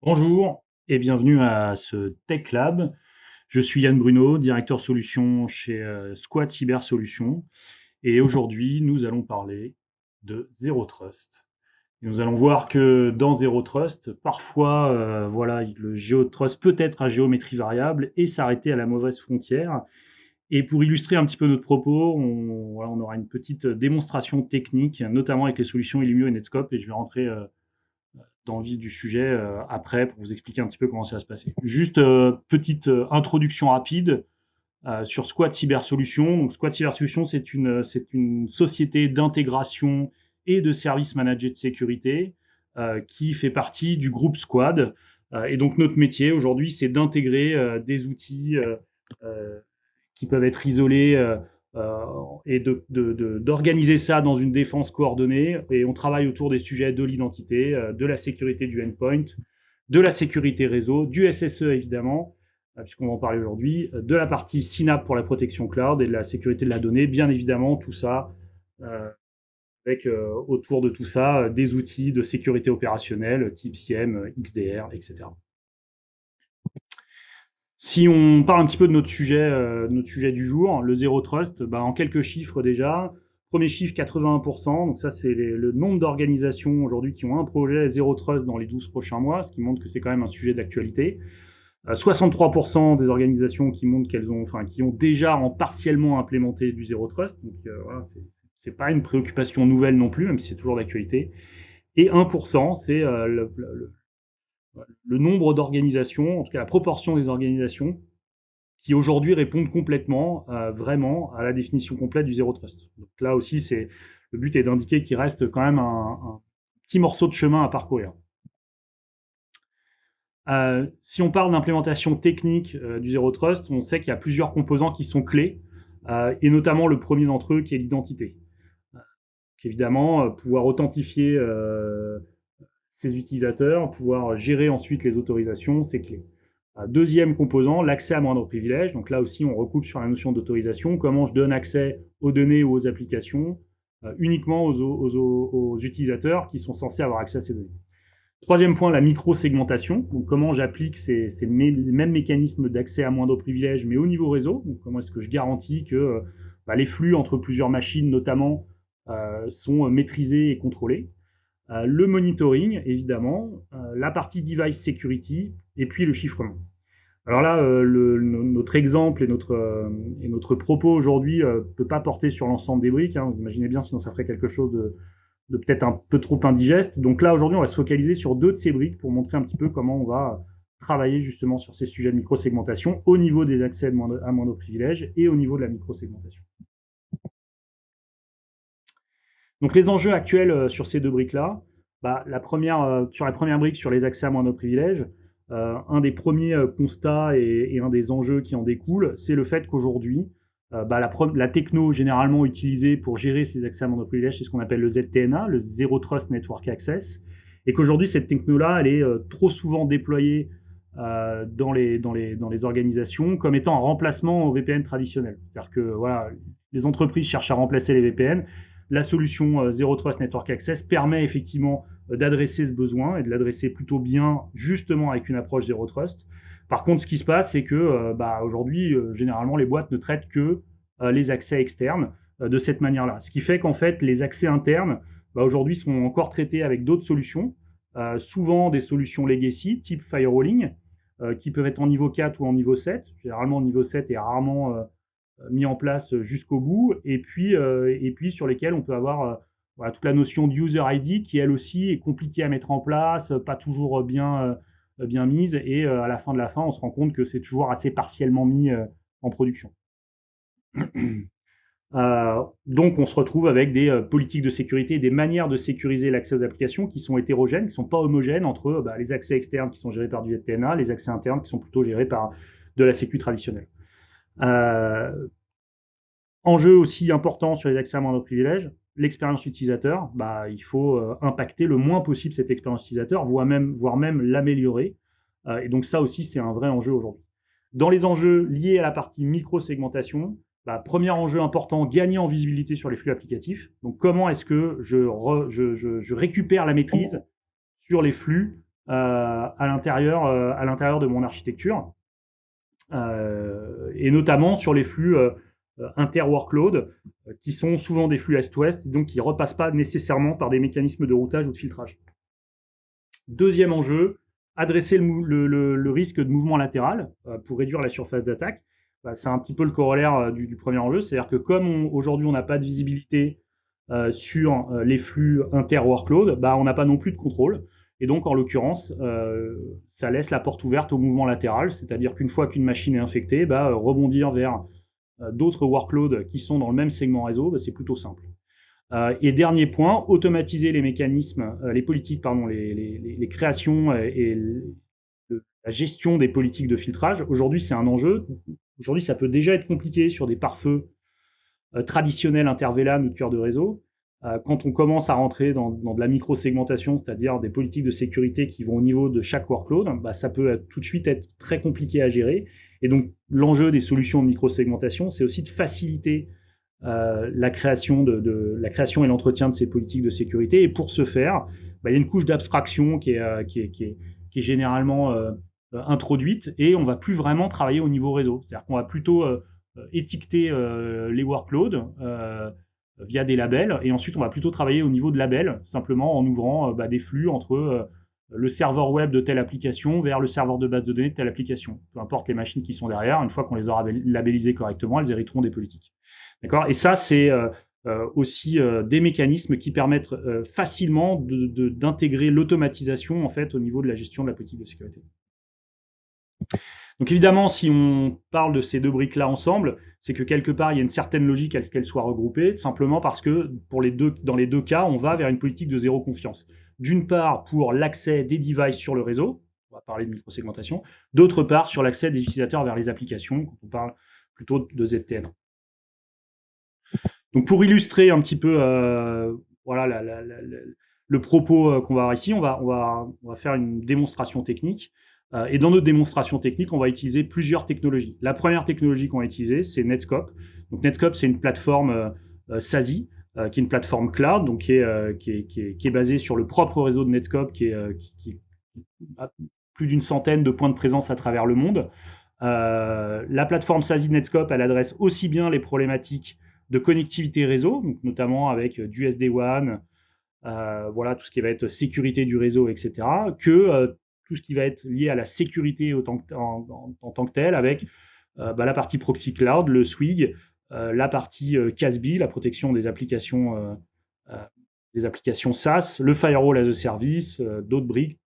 Bonjour et bienvenue à ce Tech Lab. Je suis Yann Bruno, directeur solution chez Squad Cyber Solutions et aujourd'hui nous allons parler de Zero Trust. Et nous allons voir que dans Zero Trust, parfois voilà, le Zero Trust peut être à géométrie variable et s'arrêter à la mauvaise frontière. Et pour illustrer un petit peu notre propos, voilà, on aura une petite démonstration technique, notamment avec les solutions Illumio et Netscope, et je vais rentrer dans le vif du sujet après pour vous expliquer un petit peu comment ça va se passer. Juste petite introduction rapide sur Squad Cyber Solutions. Donc Squad Cyber Solutions, c'est une société d'intégration et de services managés de sécurité qui fait partie du groupe Squad. Et donc notre métier aujourd'hui, c'est d'intégrer des outils euh, qui peuvent être isolés euh, et d'organiser ça dans une défense coordonnée. Et on travaille autour des sujets de l'identité, de la sécurité du endpoint, de la sécurité réseau, du SSE évidemment, puisqu'on va en parler aujourd'hui, de la partie Synapse pour la protection cloud et de la sécurité de la donnée, bien évidemment, tout ça avec autour de tout ça des outils de sécurité opérationnelle type SIEM, XDR, etc. Si on parle un petit peu de notre sujet du jour, le Zero Trust, bah, en quelques chiffres déjà. Premier chiffre, 81%. Donc ça, c'est le nombre d'organisations aujourd'hui qui ont un projet Zero Trust dans les 12 prochains mois, ce qui montre que c'est quand même un sujet d'actualité. 63% des organisations qui montrent qui ont déjà partiellement implémenté du Zero Trust. Donc voilà, c'est pas une préoccupation nouvelle non plus, même si c'est toujours d'actualité. Et 1%, c'est le nombre d'organisations, en tout cas la proportion des organisations qui aujourd'hui répondent complètement, vraiment, à la définition complète du Zero Trust. Donc là aussi, le but est d'indiquer qu'il reste quand même un petit morceau de chemin à parcourir. Si on parle d'implémentation technique du Zero Trust, on sait qu'il y a plusieurs composants qui sont clés, et notamment le premier d'entre eux qui est l'identité. Évidemment, pouvoir authentifier ses utilisateurs, pouvoir gérer ensuite les autorisations, c'est clé. Deuxième composant, l'accès à moindre privilège. Donc là aussi, on recoupe sur la notion d'autorisation. Comment je donne accès aux données ou aux applications uniquement aux utilisateurs qui sont censés avoir accès à ces données. Troisième point, la micro-segmentation. Donc comment j'applique ces mêmes mécanismes d'accès à moindre privilège, mais au niveau réseau. Donc comment est-ce que je garantis que les flux entre plusieurs machines, notamment, sont maîtrisés et contrôlés. Le monitoring, évidemment, la partie device security, et puis le chiffrement. Alors là, notre exemple et notre propos aujourd'hui ne peut pas porter sur l'ensemble des briques. Hein, vous imaginez bien, sinon ça ferait quelque chose de peut-être un peu trop indigeste. Donc là, aujourd'hui, on va se focaliser sur deux de ces briques pour montrer un petit peu comment on va travailler justement sur ces sujets de micro-segmentation au niveau des accès à moindre privilège et au niveau de la micro-segmentation. Donc les enjeux actuels sur ces deux briques-là, sur la première brique, sur les accès à moindre privilège, un des premiers constats et un des enjeux qui en découlent, c'est le fait qu'aujourd'hui, la techno généralement utilisée pour gérer ces accès à moindre privilège, c'est ce qu'on appelle le ZTNA, le Zero Trust Network Access, et qu'aujourd'hui, cette techno-là, elle est trop souvent déployée dans les organisations comme étant un remplacement au VPN traditionnel. C'est-à-dire que voilà, les entreprises cherchent à remplacer les VPN. La solution Zero Trust Network Access permet effectivement d'adresser ce besoin et de l'adresser plutôt bien, justement avec une approche Zero Trust. Par contre, ce qui se passe, c'est que aujourd'hui, généralement, les boîtes ne traitent que les accès externes de cette manière-là. Ce qui fait qu'en fait, les accès internes, aujourd'hui, sont encore traités avec d'autres solutions, souvent des solutions legacy, type firewalling, qui peuvent être en niveau 4 ou en niveau 7. Généralement, le niveau 7 est rarement mis en place jusqu'au bout, et puis sur lesquels on peut avoir voilà, toute la notion d'user ID qui elle aussi est compliquée à mettre en place, pas toujours bien mise, et à la fin de la fin, on se rend compte que c'est toujours assez partiellement mis en production. Donc on se retrouve avec des politiques de sécurité, des manières de sécuriser l'accès aux applications qui sont hétérogènes, qui ne sont pas homogènes entre les accès externes qui sont gérés par du ZTNA, les accès internes qui sont plutôt gérés par de la sécu traditionnelle. Euh, Enjeu aussi important sur les accès à moindre privilège, l'expérience utilisateur. Il faut impacter le moins possible cette expérience utilisateur, voire même l'améliorer. Et donc ça aussi, c'est un vrai enjeu aujourd'hui. Dans les enjeux liés à la partie micro-segmentation, premier enjeu important, gagner en visibilité sur les flux applicatifs. Donc comment est-ce que je récupère la maîtrise sur les flux à l'intérieur de mon architecture, et notamment sur les flux inter-workload, qui sont souvent des flux est-ouest, donc qui ne repassent pas nécessairement par des mécanismes de routage ou de filtrage. Deuxième enjeu, adresser le risque de mouvement latéral pour réduire la surface d'attaque. Bah, c'est un petit peu le corollaire du premier enjeu, c'est-à-dire que comme aujourd'hui on n'a pas de visibilité sur les flux inter-workload, bah, on n'a pas non plus de contrôle. Et donc, en l'occurrence, ça laisse la porte ouverte au mouvement latéral, c'est-à-dire qu'une fois qu'une machine est infectée, bah, rebondir vers d'autres workloads qui sont dans le même segment réseau, bah, c'est plutôt simple. Et dernier point, automatiser les mécanismes, les politiques, pardon, les créations et la gestion des politiques de filtrage. Aujourd'hui, c'est un enjeu. Aujourd'hui, ça peut déjà être compliqué sur des pare-feux traditionnels inter-VLAN ou de cœur de réseau. Quand on commence à rentrer dans de la micro-segmentation, c'est-à-dire des politiques de sécurité qui vont au niveau de chaque workload, bah, ça peut tout de suite être très compliqué à gérer. Et donc, l'enjeu des solutions de micro-segmentation, c'est aussi de faciliter la création la création et l'entretien de ces politiques de sécurité. Et pour ce faire, bah, il y a une couche d'abstraction qui est généralement introduite, et on va plus vraiment travailler au niveau réseau. C'est-à-dire qu'on va plutôt étiqueter les workloads via des labels, et ensuite on va plutôt travailler au niveau de labels, simplement en ouvrant des flux entre le serveur web de telle application vers le serveur de base de données de telle application. Peu importe les machines qui sont derrière, une fois qu'on les aura labellisées correctement, elles hériteront des politiques. D'accord. Et ça, c'est aussi des mécanismes qui permettent facilement d'intégrer l'automatisation en fait au niveau de la gestion de la politique de sécurité. Donc évidemment, si on parle de ces deux briques-là ensemble, c'est que quelque part, il y a une certaine logique à ce qu'elles soient regroupées, simplement parce que dans les deux cas, on va vers une politique de zéro confiance. D'une part, pour l'accès des devices sur le réseau, on va parler de microsegmentation, d'autre part, sur l'accès des utilisateurs vers les applications, quand on parle plutôt de ZTN. Donc pour illustrer un petit peu voilà, le propos qu'on va avoir ici, on va faire une démonstration technique. Et dans notre démonstration technique, on va utiliser plusieurs technologies. La première technologie qu'on va utiliser, c'est Netskope. Donc Netskope, c'est une plateforme SASI, qui est une plateforme cloud, donc qui est basée sur le propre réseau de Netskope, qui a plus d'une centaine de points de présence à travers le monde. La plateforme SASI Netskope, elle adresse aussi bien les problématiques de connectivité réseau, donc notamment avec du SD-WAN, voilà, tout ce qui va être sécurité du réseau, etc., que tout ce qui va être lié à la sécurité en tant que telle, avec la partie proxy cloud, le SWIG, la partie CASB, la protection des applications SaaS, le firewall as a service, d'autres briques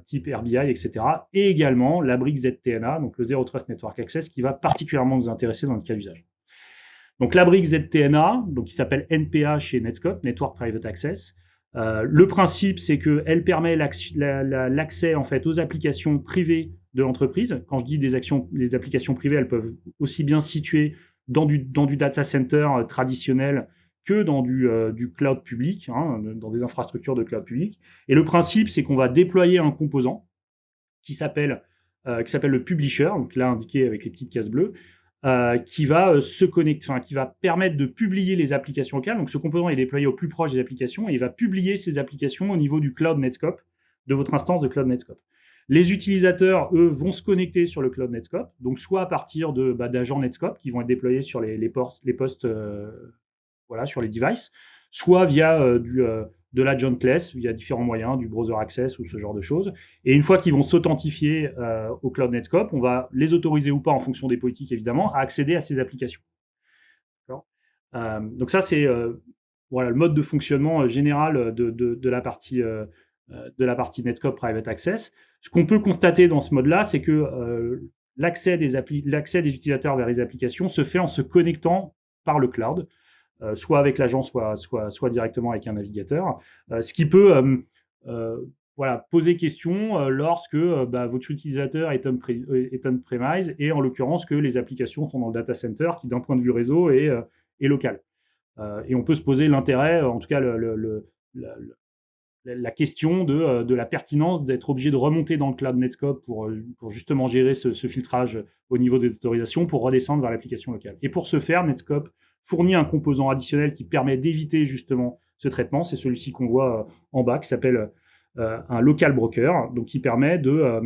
type RBI, etc. Et également la brique ZTNA, donc le Zero Trust Network Access, qui va particulièrement nous intéresser dans le cas d'usage. Donc la brique ZTNA, donc qui s'appelle NPA chez Netskope, Network Private Access. Le principe, c'est qu'elle permet l'accès en fait aux applications privées de l'entreprise. Quand je dis des applications privées, elles peuvent aussi bien se situer dans du data center traditionnel que dans du cloud public, hein, dans des infrastructures de cloud public. Et le principe, c'est qu'on va déployer un composant qui s'appelle le publisher, donc là indiqué avec les petites cases bleues, qui va se connecter, enfin qui va permettre de publier les applications locales. Donc ce composant est déployé au plus proche des applications et il va publier ces applications au niveau du cloud Netskope, de votre instance de cloud Netskope. Les utilisateurs, eux, vont se connecter sur le cloud Netskope, donc soit à partir d'agents Netskope qui vont être déployés sur les postes, voilà, sur les devices, soit via de la Jointless, via différents moyens, du browser access ou ce genre de choses. Et une fois qu'ils vont s'authentifier au Cloud Netskope, on va les autoriser ou pas en fonction des politiques évidemment à accéder à ces applications. Donc ça c'est voilà, le mode de fonctionnement général de la partie Netskope Private Access. Ce qu'on peut constater dans ce mode-là, c'est que l'accès des utilisateurs vers les applications se fait en se connectant par le cloud. Soit avec l'agent, soit directement avec un navigateur, ce qui peut voilà, poser question lorsque votre utilisateur est on-premise et en l'occurrence que les applications sont dans le data center qui d'un point de vue réseau est local. Et on peut se poser l'intérêt, en tout cas la question de la pertinence d'être obligé de remonter dans le cloud Netskope pour justement gérer ce filtrage au niveau des autorisations pour redescendre vers l'application locale. Et pour ce faire, Netskope fournit un composant additionnel qui permet d'éviter justement ce traitement. C'est celui-ci qu'on voit en bas, qui s'appelle un local broker, donc qui permet de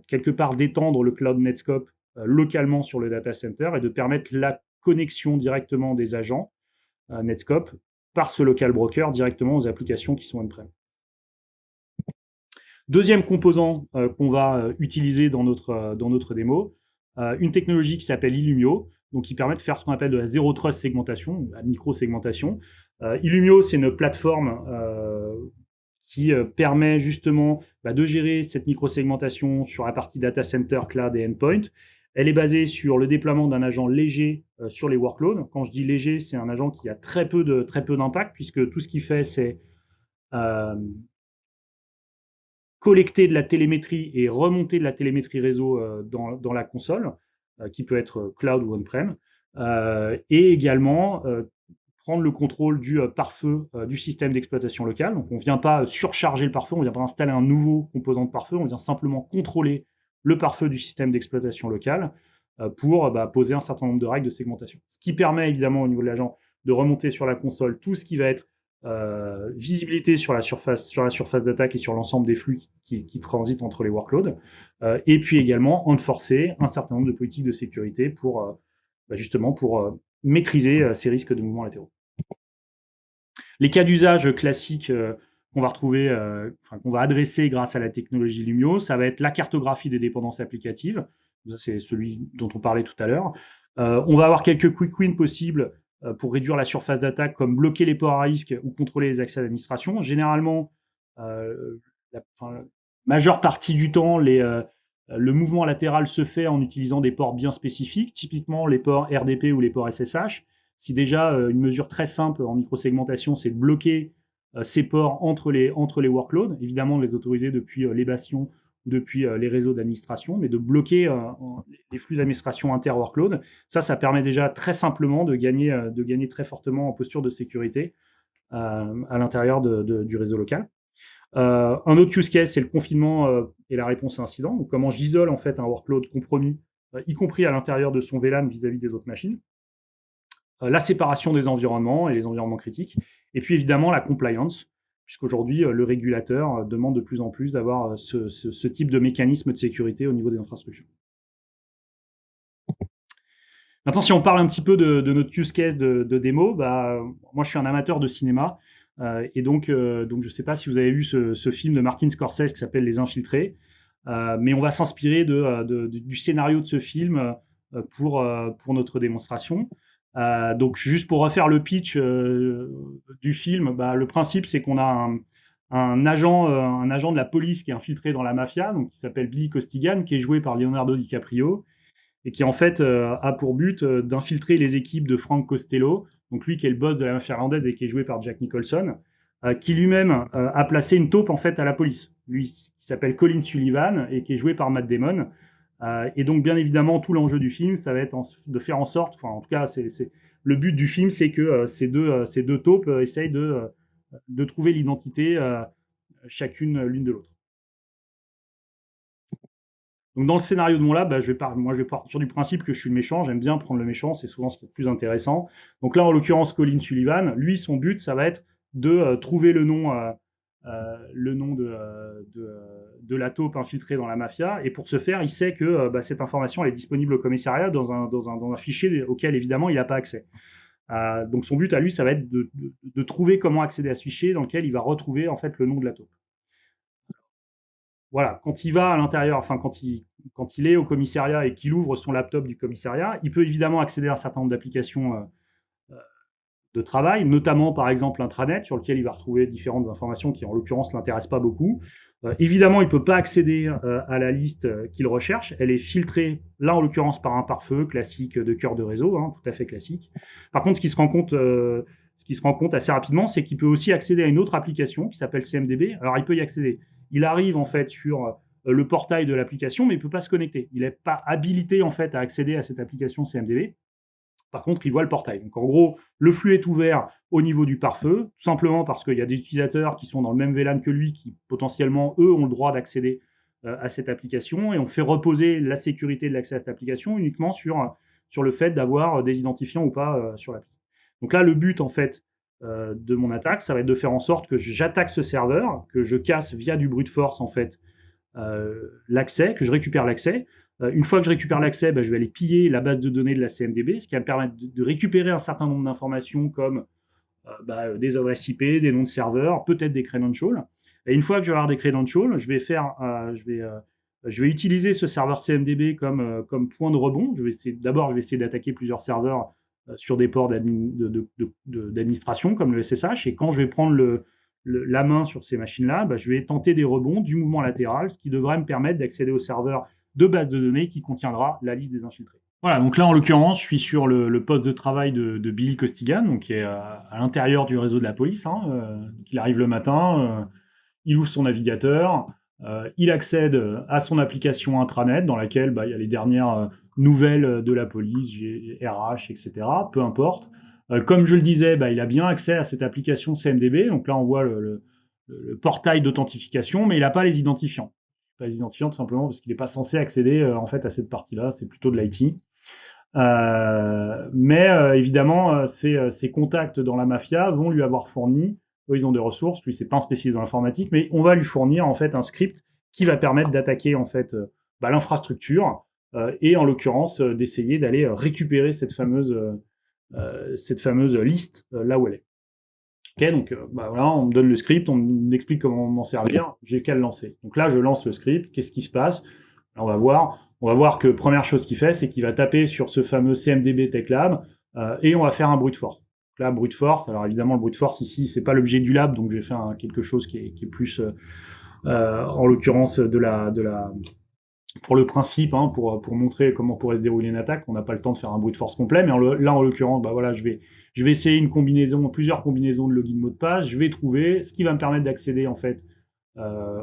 quelque part d'étendre le cloud Netscope localement sur le data center et de permettre la connexion directement des agents Netscope par ce local broker directement aux applications qui sont on-prem. Deuxième composant qu'on va utiliser dans notre démo, une technologie qui s'appelle Illumio, donc qui permet de faire ce qu'on appelle de la zero trust segmentation, la micro-segmentation. Illumio, c'est une plateforme qui permet justement de gérer cette micro-segmentation sur la partie data center, cloud et endpoint. Elle est basée sur le déploiement d'un agent léger sur les workloads. Quand je dis léger, c'est un agent qui a très peu d'impact, puisque tout ce qu'il fait, c'est collecter de la télémétrie et remonter de la télémétrie réseau dans la console, qui peut être cloud ou on-prem, et également prendre le contrôle du pare-feu du système d'exploitation locale. Donc on ne vient pas surcharger le pare-feu, on ne vient pas installer un nouveau composant de pare-feu, on vient simplement contrôler le pare-feu du système d'exploitation locale pour poser un certain nombre de règles de segmentation. Ce qui permet évidemment au niveau de l'agent de remonter sur la console tout ce qui va être visibilité sur la surface d'attaque et sur l'ensemble des flux qui transitent entre les workloads, et puis également enforcer un certain nombre de politiques de sécurité pour justement pour maîtriser ces risques de mouvements latéraux. Les cas d'usage classiques qu'on va retrouver, qu'on va adresser grâce à la technologie Lumio, ça va être la cartographie des dépendances applicatives. Ça, c'est celui dont on parlait tout à l'heure. On va avoir quelques quick wins possibles pour réduire la surface d'attaque, comme bloquer les ports à risque ou contrôler les accès à l'administration. Généralement, la majeure partie du temps, le mouvement latéral se fait en utilisant des ports bien spécifiques, typiquement les ports RDP ou les ports SSH. Si déjà une mesure très simple en microsegmentation, c'est de bloquer ces ports entre les workloads, évidemment de les autoriser depuis les bastions ou depuis les réseaux d'administration, mais de bloquer les flux d'administration inter-workload. Ça permet déjà très simplement de gagner très fortement en posture de sécurité à l'intérieur du réseau local. Un autre use case, c'est le confinement et la réponse à incident. Donc, comment j'isole en fait un workload compromis, y compris à l'intérieur de son VLAN vis-à-vis des autres machines. La séparation des environnements et les environnements critiques. Et puis évidemment la compliance, puisqu'aujourd'hui le régulateur demande de plus en plus d'avoir ce type de mécanisme de sécurité au niveau des infrastructures. Maintenant, si on parle un petit peu de notre use case de démo, moi je suis un amateur de cinéma. Et donc je ne sais pas si vous avez vu ce film de Martin Scorsese qui s'appelle Les Infiltrés, mais on va s'inspirer du scénario de ce film pour notre démonstration. Donc juste pour refaire le pitch du film, le principe c'est qu'on a un agent de la police qui est infiltré dans la mafia, donc qui s'appelle Billy Costigan, qui est joué par Leonardo DiCaprio, et qui en fait a pour but d'infiltrer les équipes de Frank Costello, donc lui qui est le boss de la mafia irlandaise et qui est joué par Jack Nicholson, qui lui-même a placé une taupe en fait à la police. Lui qui s'appelle Colin Sullivan et qui est joué par Matt Damon. Et donc bien évidemment tout l'enjeu du film, ça va être de faire en sorte, enfin en tout cas le but du film, c'est que ces deux taupes essayent de trouver l'identité chacune l'une de l'autre. Donc dans le scénario de mon lab, je vais partir du principe que je suis le méchant, j'aime bien prendre le méchant, c'est souvent ce qui est le plus intéressant. Donc là, en l'occurrence, Colin Sullivan, lui, son but, ça va être de trouver le nom de la taupe infiltrée dans la mafia, et pour ce faire, il sait que cette information elle est disponible au commissariat dans un fichier auquel, évidemment, il n'a pas accès. Donc son but à lui, ça va être de trouver comment accéder à ce fichier dans lequel il va retrouver en fait le nom de la taupe. Voilà, quand il va à l'intérieur, enfin quand il est au commissariat et qu'il ouvre son laptop du commissariat, il peut évidemment accéder à un certain nombre d'applications de travail, notamment par exemple l'intranet sur lequel il va retrouver différentes informations qui en l'occurrence l'intéressent pas beaucoup. Évidemment, il peut pas accéder à la liste qu'il recherche, elle est filtrée là en l'occurrence par un pare-feu classique de cœur de réseau, tout à fait classique. Par contre, ce qui se rend compte assez rapidement, c'est qu'il peut aussi accéder à une autre application qui s'appelle CMDB. Alors il peut y accéder. Il arrive en fait sur le portail de l'application, mais il ne peut pas se connecter. Il n'est pas habilité en fait à accéder à cette application CMDB. Par contre, il voit le portail. Donc en gros, le flux est ouvert au niveau du pare-feu, tout simplement parce qu'il y a des utilisateurs qui sont dans le même VLAN que lui, qui potentiellement, eux, ont le droit d'accéder à cette application, et on fait reposer la sécurité de l'accès à cette application uniquement sur le fait d'avoir des identifiants ou pas sur l'appli. Donc là, le but, en fait, de mon attaque, ça va être de faire en sorte que j'attaque ce serveur, que je casse via du brute force en fait l'accès, que je récupère l'accès. Une fois que je récupère l'accès, je vais aller piller la base de données de la CMDB, ce qui va me permettre de récupérer un certain nombre d'informations comme des adresses IP, des noms de serveurs, peut-être des credentials. Et une fois que je vais avoir des credentials, je vais utiliser ce serveur CMDB comme point de rebond. D'abord, je vais essayer d'attaquer plusieurs serveurs sur des ports d'administration comme le SSH. Et quand je vais prendre la main sur ces machines-là, je vais tenter des rebonds du mouvement latéral, ce qui devrait me permettre d'accéder au serveur de base de données qui contiendra la liste des infiltrés. Voilà, donc là en l'occurrence, je suis sur le poste de travail de Billy Costigan, donc qui est à l'intérieur du réseau de la police. Il arrive le matin, il ouvre son navigateur, il accède à son application intranet dans laquelle il y a les dernières nouvelles de la police, RH, etc. Peu importe. Comme je le disais, il a bien accès à cette application CMDB. Donc là, on voit le portail d'authentification, mais il n'a pas les identifiants. Pas les identifiants tout simplement parce qu'il n'est pas censé accéder en fait à cette partie-là. C'est plutôt de l'IT. Mais évidemment, ses contacts dans la mafia vont lui avoir fourni, eux ils ont des ressources, lui c'est pas un spécialiste dans l'informatique, mais on va lui fournir en fait un script qui va permettre d'attaquer en fait l'infrastructure et en l'occurrence d'essayer d'aller récupérer cette fameuse liste là où elle est. Ok, donc voilà, on me donne le script, on m'explique comment m'en servir, j'ai qu'à le lancer. Donc là, je lance le script, qu'est-ce qui se passe? Là, on va voir que première chose qu'il fait, c'est qu'il va taper sur ce fameux CMDB Tech Lab et on va faire un brute force. Donc là, brute force, alors évidemment, le brute force ici, c'est pas l'objet du lab, donc je vais faire quelque chose qui est plus, en l'occurrence, pour le principe, pour montrer comment pourrait se dérouler une attaque. On n'a pas le temps de faire un brute force complet, mais là, en l'occurrence, voilà, je vais essayer plusieurs combinaisons de login mot de passe. Je vais trouver ce qui va me permettre d'accéder en fait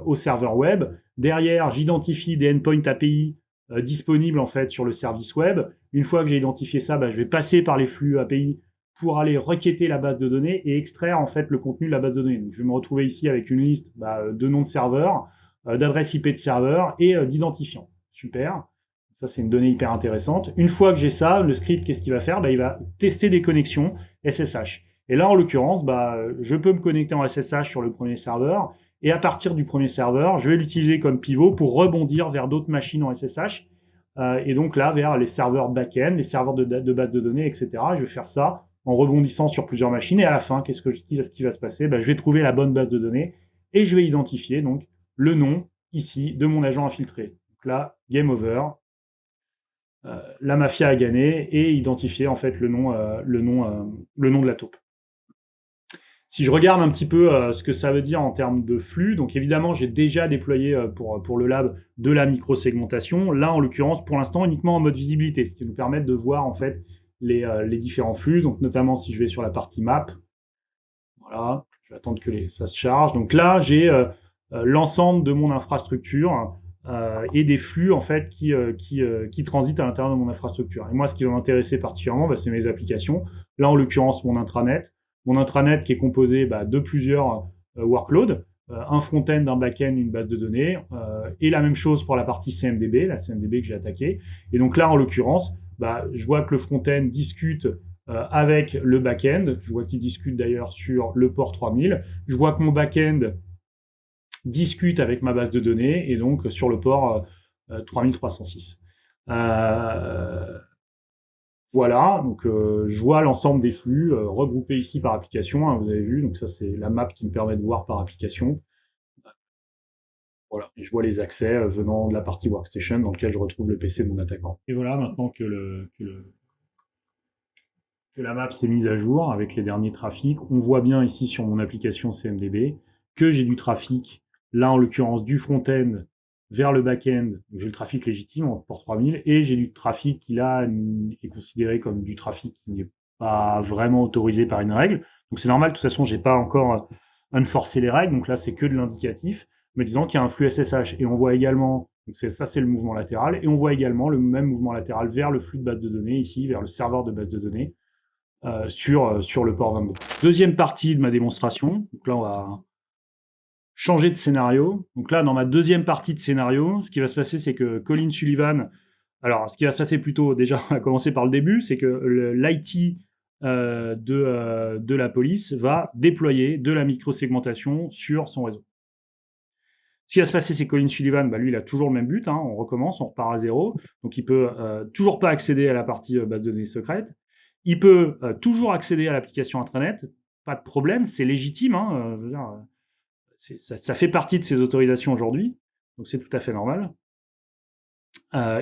au serveur web. Derrière, j'identifie des endpoints API disponibles en fait sur le service web. Une fois que j'ai identifié ça, je vais passer par les flux API pour aller requêter la base de données et extraire en fait le contenu de la base de données. Donc, je vais me retrouver ici avec une liste de noms de serveurs, d'adresses IP de serveurs et d'identifiants. Super. Ça, c'est une donnée hyper intéressante. Une fois que j'ai ça, le script, qu'est-ce qu'il va faire? Il va tester des connexions SSH. Et là, en l'occurrence, je peux me connecter en SSH sur le premier serveur. Et à partir du premier serveur, je vais l'utiliser comme pivot pour rebondir vers d'autres machines en SSH. Et donc là, vers les serveurs back-end, les serveurs de base de données, etc. Je vais faire ça en rebondissant sur plusieurs machines. Et à la fin, qu'est-ce qui va se passer? Je vais trouver la bonne base de données et je vais identifier donc le nom ici de mon agent infiltré. Donc là, game over. La mafia a gagné et identifier en fait le nom de la taupe. Si je regarde un petit peu ce que ça veut dire en termes de flux, donc évidemment j'ai déjà déployé pour le lab de la micro-segmentation. Là en l'occurrence pour l'instant uniquement en mode visibilité, ce qui nous permet de voir en fait les différents flux. Donc notamment si je vais sur la partie map, voilà, je vais attendre que ça se charge. Donc là j'ai l'ensemble de mon infrastructure et des flux en fait qui transitent à l'intérieur de mon infrastructure. Et moi, ce qui va m'intéresser particulièrement, c'est mes applications. Là, en l'occurrence, mon intranet. Mon intranet qui est composé de plusieurs workloads, un front-end, un back-end, une base de données, et la même chose pour la partie CMDB, la CMDB que j'ai attaquée. Et donc là, en l'occurrence, je vois que le front-end discute avec le back-end. Je vois qu'il discute d'ailleurs sur le port 3000. Je vois que mon back-end discute avec ma base de données et donc sur le port 3306. Voilà, donc je vois l'ensemble des flux regroupés ici par application, vous avez vu, donc ça c'est la map qui me permet de voir par application. Voilà, et je vois les accès venant de la partie workstation dans lequel je retrouve le PC de mon attaquant. Et voilà, maintenant que la map s'est mise à jour avec les derniers trafics, on voit bien ici sur mon application CMDB que j'ai du trafic, là en l'occurrence du front-end vers le back-end, j'ai le trafic légitime en port 3000, et j'ai du trafic qui là est considéré comme du trafic qui n'est pas vraiment autorisé par une règle. Donc c'est normal, de toute façon, j'ai pas encore unforcé les règles, donc là c'est que de l'indicatif, me disant qu'il y a un flux SSH. Et on voit également, donc ça c'est le mouvement latéral, et on voit également le même mouvement latéral vers le flux de base de données, ici, vers le serveur de base de données, sur le port 22. Deuxième partie de ma démonstration, donc là on va changer de scénario. Donc là, dans ma deuxième partie de scénario, ce qui va se passer, c'est que Colin Sullivan, alors ce qui va se passer plutôt, déjà, on va commencer par le début, c'est que l'IT de la police va déployer de la microsegmentation sur son réseau. Ce qui va se passer, c'est que Colin Sullivan, lui, il a toujours le même but, on recommence, on repart à zéro. Donc, il peut toujours pas accéder à la partie base de données secrète. Il peut toujours accéder à l'application intranet, pas de problème, c'est légitime. Je veux dire, ça fait partie de ses autorisations aujourd'hui, donc c'est tout à fait normal.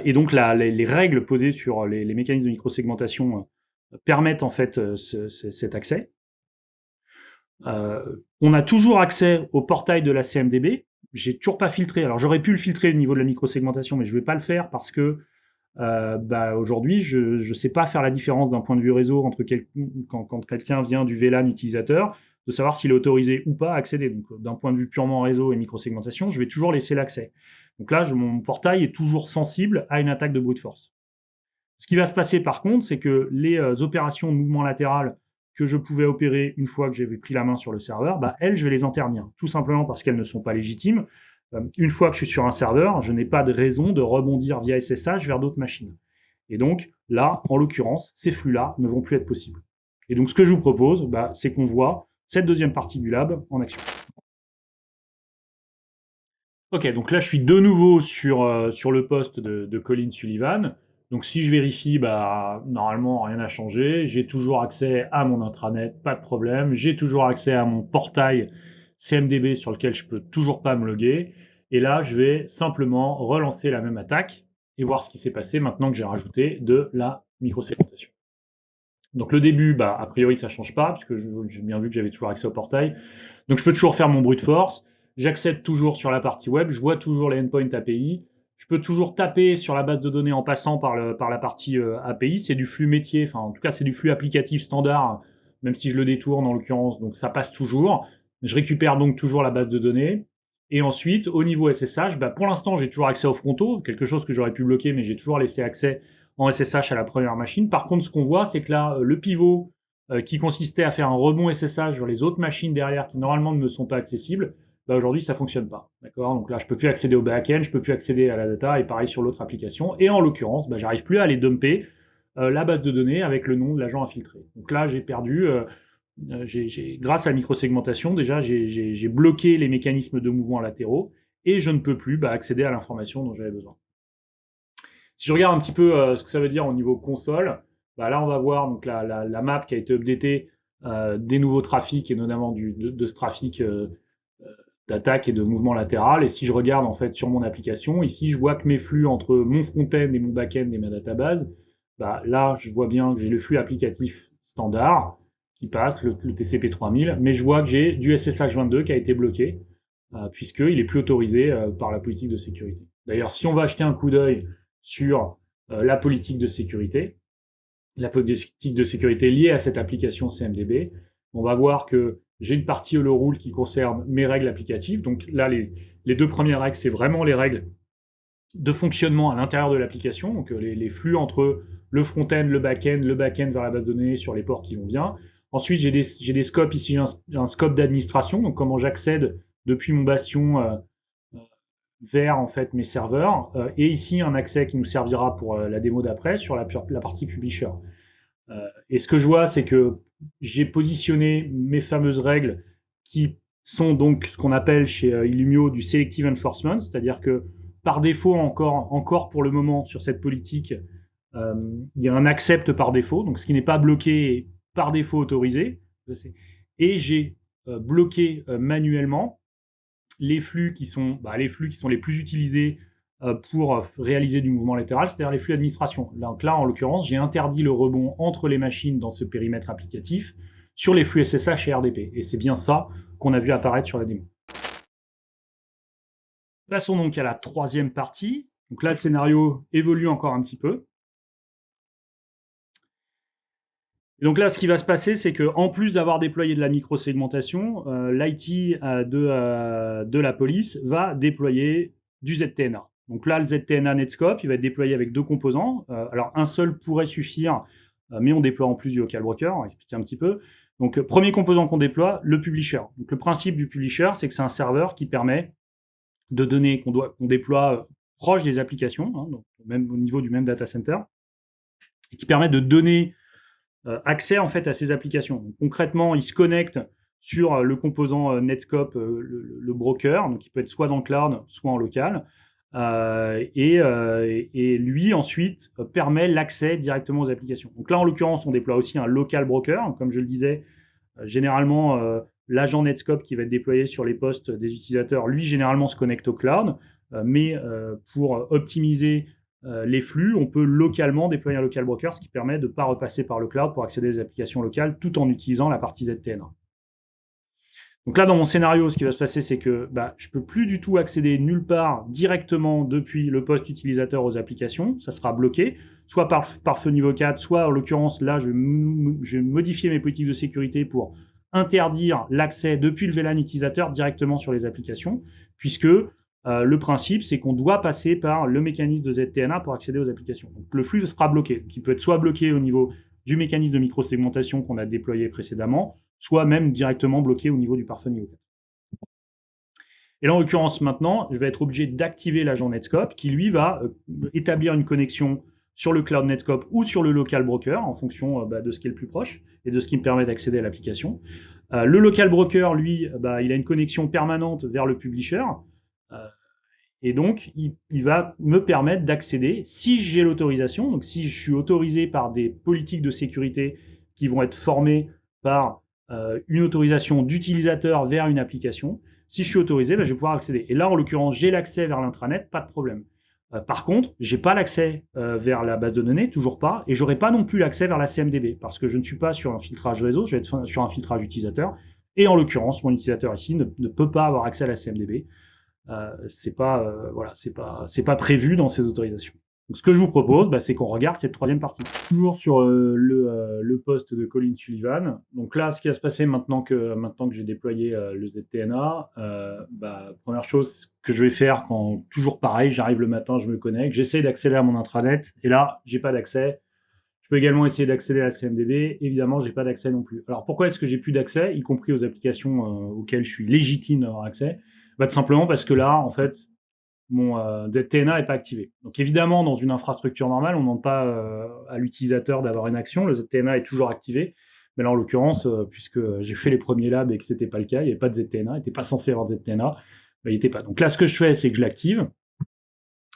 Et donc, les règles posées sur les mécanismes de microsegmentation permettent en fait cet accès. On a toujours accès au portail de la CMDB. J'ai toujours pas filtré. Alors j'aurais pu le filtrer au niveau de la microsegmentation, mais je vais pas le faire parce que aujourd'hui, je sais pas faire la différence d'un point de vue réseau entre quand quelqu'un vient du VLAN utilisateur, de savoir s'il est autorisé ou pas à accéder. Donc d'un point de vue purement réseau et microsegmentation, je vais toujours laisser l'accès. Donc là, mon portail est toujours sensible à une attaque de brute force. Ce qui va se passer par contre, c'est que les opérations de mouvement latéral que je pouvais opérer une fois que j'avais pris la main sur le serveur, elles, je vais les enternir. Tout simplement parce qu'elles ne sont pas légitimes. Une fois que je suis sur un serveur, je n'ai pas de raison de rebondir via SSH vers d'autres machines. Et donc, là, en l'occurrence, ces flux-là ne vont plus être possibles. Et donc, ce que je vous propose, c'est qu'on voit cette deuxième partie du lab en action. Ok, donc là, je suis de nouveau sur le poste de Colin Sullivan. Donc si je vérifie, normalement, rien n'a changé. J'ai toujours accès à mon intranet, pas de problème. J'ai toujours accès à mon portail CMDB sur lequel je peux toujours pas me loguer. Et là, je vais simplement relancer la même attaque et voir ce qui s'est passé maintenant que j'ai rajouté de la microsegmentation. Donc le début, a priori, ça change pas, puisque j'ai bien vu que j'avais toujours accès au portail. Donc je peux toujours faire mon brute force. J'accède toujours sur la partie web. Je vois toujours les endpoints API. Je peux toujours taper sur la base de données en passant par la partie API. C'est du flux métier. Enfin, en tout cas, c'est du flux applicatif standard, même si je le détourne en l'occurrence. Donc ça passe toujours. Je récupère donc toujours la base de données. Et ensuite, au niveau SSH, pour l'instant, j'ai toujours accès au frontaux, quelque chose que j'aurais pu bloquer, mais j'ai toujours laissé accès en SSH à la première machine. Par contre, ce qu'on voit, c'est que là, le pivot qui consistait à faire un rebond SSH sur les autres machines derrière qui normalement ne me sont pas accessibles, aujourd'hui ça fonctionne pas. D'accord. Donc là, je peux plus accéder au back-end, je peux plus accéder à la data, et pareil sur l'autre application. Et en l'occurrence, j'arrive plus à aller dumper la base de données avec le nom de l'agent infiltré. Donc là, j'ai perdu. Grâce à la microsegmentation, déjà, j'ai bloqué les mécanismes de mouvement latéraux et je ne peux plus accéder à l'information dont j'avais besoin. Si je regarde un petit peu ce que ça veut dire au niveau console, là on va voir donc la map qui a été updatée des nouveaux trafics et notamment de ce trafic d'attaque et de mouvement latéral. Et si je regarde en fait sur mon application, ici je vois que mes flux entre mon front-end et mon back-end et ma database, là je vois bien que j'ai le flux applicatif standard qui passe, le TCP 3000, mais je vois que j'ai du SSH 22 qui a été bloqué puisqu'il est plus autorisé par la politique de sécurité. D'ailleurs, si on va acheter un coup d'œil sur la politique de sécurité liée à cette application CMDB, on va voir que j'ai une partie hello rule qui concerne mes règles applicatives. Donc là, les deux premières règles, c'est vraiment les règles de fonctionnement à l'intérieur de l'application, donc les flux entre le front-end, le back-end vers la base de données sur les ports qui vont bien. Ensuite, j'ai des scopes ici, j'ai un scope d'administration, donc comment j'accède depuis mon bastion vers en fait mes serveurs, et ici un accès qui nous servira pour la démo d'après sur la partie publisher. Et ce que je vois, c'est que j'ai positionné mes fameuses règles qui sont donc ce qu'on appelle chez Illumio du selective enforcement, c'est-à-dire que par défaut encore pour le moment sur cette politique, il y a un accept par défaut, donc ce qui n'est pas bloqué est par défaut autorisé, et j'ai bloqué manuellement les flux qui sont les plus utilisés pour réaliser du mouvement latéral, c'est-à-dire les flux d'administration. Donc là, en l'occurrence, j'ai interdit le rebond entre les machines dans ce périmètre applicatif sur les flux SSH et RDP. Et c'est bien ça qu'on a vu apparaître sur la démo. Passons donc à la troisième partie. Donc là, le scénario évolue encore un petit peu. Et donc là, ce qui va se passer, c'est qu'en plus d'avoir déployé de la microsegmentation, l'IT de la police va déployer du ZTNA. Donc là, le ZTNA Netscope, il va être déployé avec deux composants. Alors un seul pourrait suffire, mais on déploie en plus du local broker, on va expliquer un petit peu. Donc premier composant qu'on déploie, le publisher. Donc le principe du publisher, c'est que c'est un serveur qui permet de données qu'on déploie proche des applications, donc même au niveau du même data center, et qui permet de donner accès en fait à ces applications. Donc, concrètement, il se connecte sur le composant Netscope, le broker, donc il peut être soit dans le cloud, soit en local. Et lui ensuite permet l'accès directement aux applications. Donc là, en l'occurrence, on déploie aussi un local broker, comme je le disais. Généralement, l'agent Netscope qui va être déployé sur les postes des utilisateurs, lui, généralement, se connecte au cloud. Mais pour optimiser les flux, on peut localement déployer un local broker, ce qui permet de ne pas repasser par le cloud pour accéder aux applications locales tout en utilisant la partie ZTNA. Donc là, dans mon scénario, ce qui va se passer, c'est que je ne peux plus du tout accéder nulle part directement depuis le poste utilisateur aux applications. Ça sera bloqué, soit par feu niveau 4, soit en l'occurrence, là, je vais modifier mes politiques de sécurité pour interdire l'accès depuis le VLAN utilisateur directement sur les applications, puisque le principe, c'est qu'on doit passer par le mécanisme de ZTNA pour accéder aux applications. Donc le flux sera bloqué, qui peut être soit bloqué au niveau du mécanisme de microsegmentation qu'on a déployé précédemment, soit même directement bloqué au niveau du pare-feu niveau 4. Et là, en l'occurrence, maintenant, je vais être obligé d'activer l'agent Netscope qui, lui, va établir une connexion sur le cloud Netscope ou sur le local broker en fonction de ce qui est le plus proche et de ce qui me permet d'accéder à l'application. Le local broker, lui, il a une connexion permanente vers le publisher. Et donc, il va me permettre d'accéder, si j'ai l'autorisation, donc si je suis autorisé par des politiques de sécurité qui vont être formées par une autorisation d'utilisateur vers une application, si je suis autorisé, je vais pouvoir accéder. Et là, en l'occurrence, j'ai l'accès vers l'intranet, pas de problème. Par contre, j'ai pas l'accès vers la base de données, toujours pas, et j'aurai pas non plus l'accès vers la CMDB, parce que je ne suis pas sur un filtrage réseau, je vais être sur un filtrage utilisateur, et en l'occurrence, mon utilisateur ici ne peut pas avoir accès à la CMDB. C'est pas prévu dans ces autorisations. Donc, ce que je vous propose, c'est qu'on regarde cette troisième partie. Toujours sur le poste de Colin Sullivan. Donc là, ce qui va se passer maintenant que j'ai déployé le ZTNA, première chose que je vais faire quand, toujours pareil, j'arrive le matin, je me connecte, j'essaie d'accéder à mon intranet, et là, j'ai pas d'accès. Je peux également essayer d'accéder à la CMDB. Évidemment, j'ai pas d'accès non plus. Alors pourquoi est-ce que j'ai plus d'accès, y compris aux applications auxquelles je suis légitime d'avoir accès? Tout simplement parce que là, en fait, mon ZTNA n'est pas activé. Donc évidemment, dans une infrastructure normale, on ne demande pas à l'utilisateur d'avoir une action. Le ZTNA est toujours activé. Mais là, en l'occurrence, puisque j'ai fait les premiers labs et que c'était pas le cas, il n'y avait pas de ZTNA, il n'était pas censé avoir de ZTNA, il n'était pas. Donc là, ce que je fais, c'est que je l'active.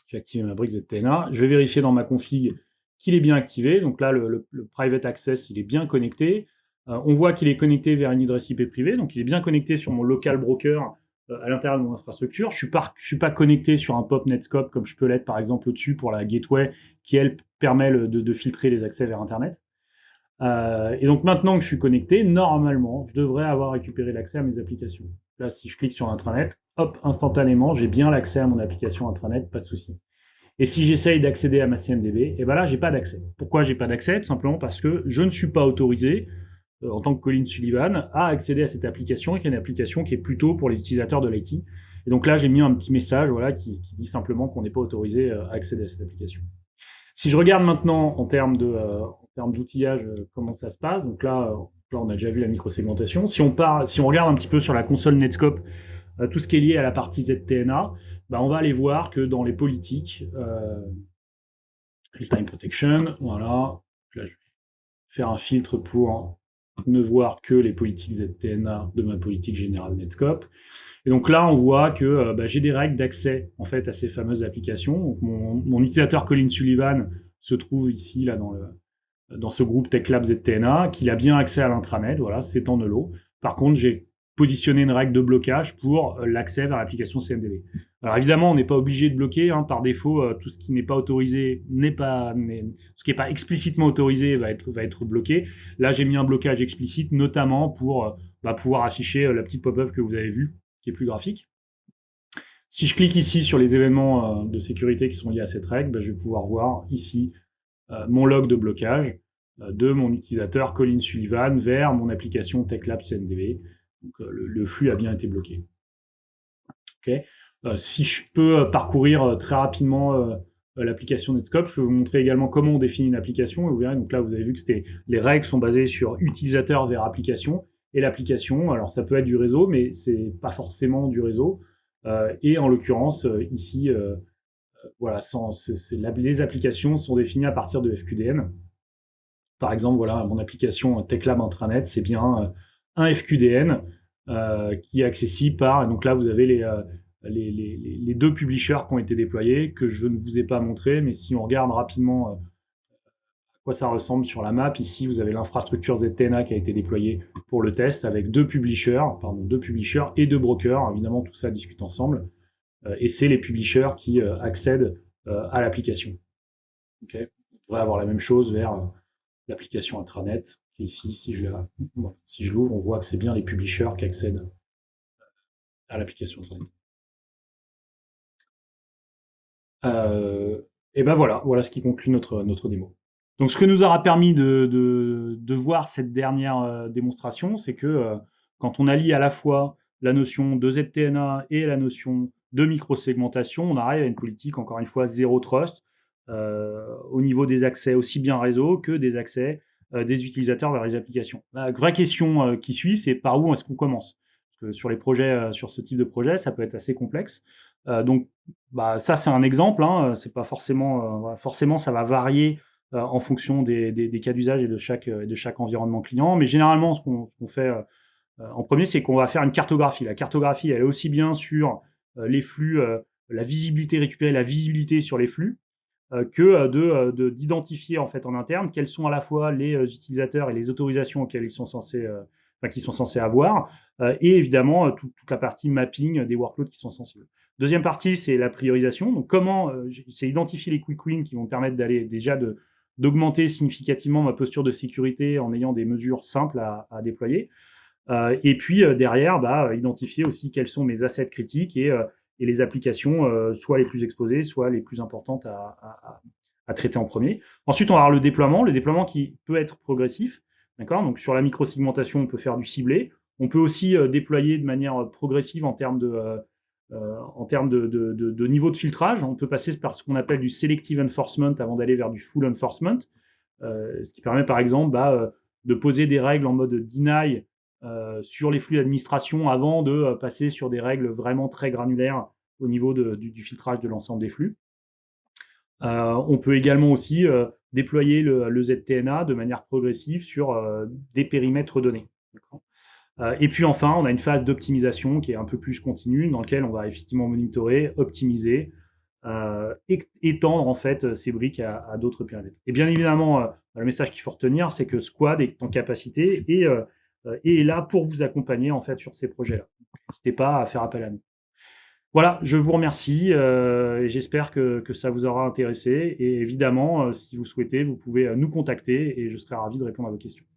J'ai activé ma brique ZTNA. Je vais vérifier dans ma config qu'il est bien activé. Donc là, le private access, il est bien connecté. On voit qu'il est connecté vers une adresse IP privée, donc il est bien connecté sur mon local broker à l'intérieur de mon infrastructure. Je suis pas connecté sur un POP Netscope comme je peux l'être par exemple au-dessus pour la gateway qui, elle, permet de filtrer les accès vers Internet. Et donc maintenant que je suis connecté, normalement, je devrais avoir récupéré l'accès à mes applications. Là, si je clique sur intranet, hop, instantanément, j'ai bien l'accès à mon application intranet, pas de souci. Et si j'essaye d'accéder à ma CMDB, et ben là, j'ai pas d'accès. Pourquoi j'ai pas d'accès? Tout simplement parce que je ne suis pas autorisé, en tant que Colin Sullivan, à accéder à cette application, qui est une application qui est plutôt pour les utilisateurs de l'IT. Et donc là, j'ai mis un petit message qui dit simplement qu'on n'est pas autorisé à accéder à cette application. Si je regarde maintenant en termes d'outillage, comment ça se passe, donc là, on a déjà vu la microsegmentation. Si on regarde un petit peu sur la console Netscope, tout ce qui est lié à la partie ZTNA, on va aller voir que dans les politiques, Real-Time Protection, voilà, là, je vais faire un filtre pour ne voir que les politiques ZTNA de ma politique générale Netscope. Et donc là, on voit que j'ai des règles d'accès en fait à ces fameuses applications. Donc mon utilisateur Colin Sullivan se trouve ici là dans ce groupe TechLab ZTNA, qu'il a bien accès à l'intranet. Voilà, c'est en hello. Par contre, j'ai positionné une règle de blocage pour l'accès vers l'application CMDB. Alors évidemment, on n'est pas obligé de bloquer par défaut. Tout ce qui n'est pas autorisé ce qui n'est pas explicitement autorisé va être bloqué. Là, j'ai mis un blocage explicite, notamment pour pouvoir afficher la petite pop-up que vous avez vue, qui est plus graphique. Si je clique ici sur les événements de sécurité qui sont liés à cette règle, je vais pouvoir voir ici mon log de blocage de mon utilisateur Colin Sullivan vers mon application TechLab CMDB. Donc le flux a bien été bloqué. Okay. Si je peux parcourir très rapidement l'application Netscope, je vais vous montrer également comment on définit une application. Et vous verrez, donc là, vous avez vu que les règles sont basées sur utilisateur vers application. Et l'application, alors ça peut être du réseau, mais c'est pas forcément du réseau. Et en l'occurrence, ici, voilà, les applications sont définies à partir de FQDN. Par exemple, voilà, mon application TechLab Intranet, c'est bien un FQDN qui est accessible par. Donc là, vous avez les deux publishers qui ont été déployés, que je ne vous ai pas montré, mais si on regarde rapidement à quoi ça ressemble sur la map, ici, vous avez l'infrastructure ZTNA qui a été déployée pour le test avec deux publishers et deux brokers. Évidemment, tout ça discute ensemble. Et c'est les publishers qui accèdent à l'application. Okay, on devrait avoir la même chose vers l'application intranet, qui est ici, si je l'ouvre, on voit que c'est bien les publishers qui accèdent à l'application intranet. Et ben voilà ce qui conclut notre démo. Donc ce que nous aura permis de voir cette dernière démonstration, c'est que quand on allie à la fois la notion de ZTNA et la notion de microsegmentation, on arrive à une politique, encore une fois, zéro trust, au niveau des accès aussi bien réseau que des accès des utilisateurs vers les applications. La vraie question qui suit, c'est par où est-ce qu'on commence? Parce que sur les projets, sur ce type de projet, ça peut être assez complexe. Donc, bah, ça, c'est un exemple. Hein, c'est pas forcément, forcément, ça va varier en fonction des cas d'usage et de chaque environnement client. Mais généralement, ce qu'on fait en premier, c'est qu'on va faire une cartographie. La cartographie, elle est aussi bien sur les flux, la visibilité récupérer la visibilité sur les flux, que d'identifier en fait en interne quels sont à la fois les utilisateurs et les autorisations auxquelles ils sont censés, qu'ils sont censés avoir, et évidemment toute la partie mapping des workloads qui sont sensibles. Deuxième partie, c'est la priorisation. Donc comment, c'est identifier les quick wins qui vont permettre d'aller déjà d'augmenter significativement ma posture de sécurité en ayant des mesures simples à déployer. Et puis derrière, bah, identifier aussi quels sont mes assets critiques et les applications, soit les plus exposées, soit les plus importantes à traiter en premier. Ensuite, on va avoir le déploiement qui peut être progressif. D'accord. Donc sur la micro-segmentation, on peut faire du ciblé. On peut aussi déployer de manière progressive en termes de niveau de filtrage. On peut passer par ce qu'on appelle du selective enforcement avant d'aller vers du full enforcement. Ce qui permet par exemple de poser des règles en mode deny sur les flux d'administration avant de passer sur des règles vraiment très granulaires au niveau du filtrage de l'ensemble des flux. On peut également aussi déployer le ZTNA de manière progressive sur des périmètres donnés. Et puis enfin, on a une phase d'optimisation qui est un peu plus continue, dans laquelle on va effectivement monitorer, optimiser, étendre en fait ces briques à d'autres périmètres. Et bien évidemment, le message qu'il faut retenir, c'est que Squad est en capacité et est là pour vous accompagner en fait sur ces projets-là. N'hésitez pas à faire appel à nous. Voilà, je vous remercie et j'espère que ça vous aura intéressé. Et évidemment, si vous souhaitez, vous pouvez nous contacter et je serai ravi de répondre à vos questions.